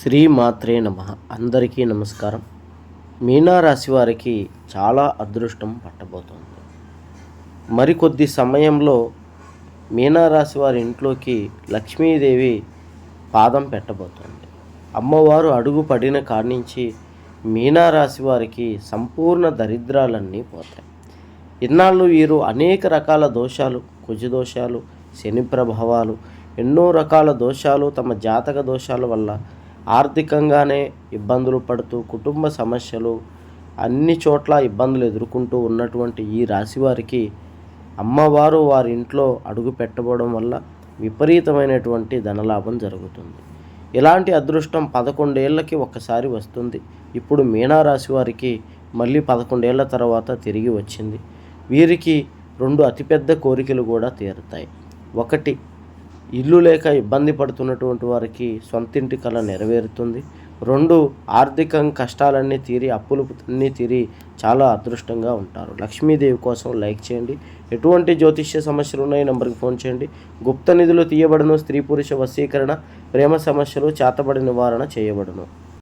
శ్రీ మాత్రే నమః. అందరికీ నమస్కారం. మీనారాశి వారికి చాలా అదృష్టం పట్టబోతోంది. మరికొద్ది సమయంలో మీనారాశి వారి ఇంట్లోకి లక్ష్మీదేవి పాదం పెట్టబోతోంది. అమ్మవారు అడుగు పడిన కాడి నుంచి మీనారాశి వారికి సంపూర్ణ దరిద్రాలన్నీ పోతాయి. ఇన్నాళ్ళు వీరు అనేక రకాల దోషాలు, కుజదోషాలు, శని ప్రభావాలు, ఎన్నో రకాల దోషాలు, తమ జాతక దోషాల వల్ల ఆర్థికంగానే ఇబ్బందులు పడుతూ, కుటుంబ సమస్యలు, అన్ని చోట్ల ఇబ్బందులు ఎదుర్కొంటూ ఉన్నటువంటి ఈ రాశి వారికి అమ్మవారు వారి ఇంట్లో అడుగు పెట్టబోవడం వల్ల విపరీతమైనటువంటి ధనలాభం జరుగుతుంది. ఇలాంటి అదృష్టం 11 ఏళ్ళకి ఒక్కసారి వస్తుంది. ఇప్పుడు మీనారాశి వారికి మళ్ళీ 11 ఏళ్ల తర్వాత తిరిగి వచ్చింది. వీరికి 2 అతిపెద్ద కోరికలు కూడా తీరుతాయి. ఒకటి, ఇల్లు లేక ఇబ్బంది పడుతున్నటువంటి వారికి సొంతింటి కల నెరవేరుతుంది. 2, ఆర్థిక కష్టాలన్నీ తీరి, అప్పులు అన్నీ తీరి చాలా అదృష్టంగా ఉంటారు. లక్ష్మీదేవి కోసం లైక్ చేయండి. ఎటువంటి జ్యోతిష్య సమస్యలు ఉన్నాయి నెంబర్కి ఫోన్ చేయండి. గుప్త నిధులు తీయబడును. స్త్రీ పురుష వశీకరణ, ప్రేమ సమస్యలు, చేతబడి నివారణ చేయబడును.